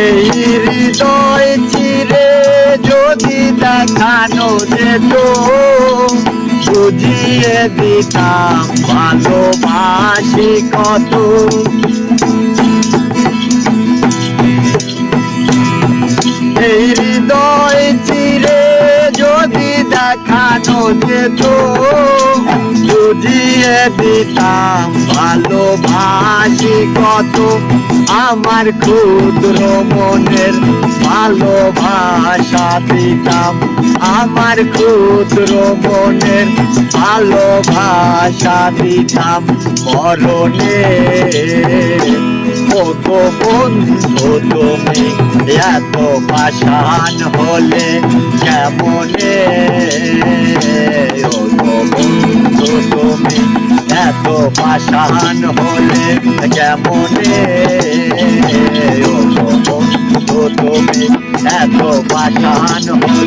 এই হৃদয় চিরে যদি দেখানো যেত, বুঝিয়ে দিতাম ভালোবাসি কত। এই হৃদয় চিরে যদি দেখানো যেত, বুঝিয়ে দিতাম ভালোবাসি কত। আমার ক্ষুদ্র মনের ভালোবাসা দিতাম, আমার ক্ষুদ্র মনের ভালোবাসা দিতাম মরণে। ও গো বন্ধু তুমি এত পাষাণ হলে কেমনে, ও গো বন্ধু তুমি এত পাষাণ হলে কেমনে, ও গো বন্ধু তুমি এত পাষাণ হলে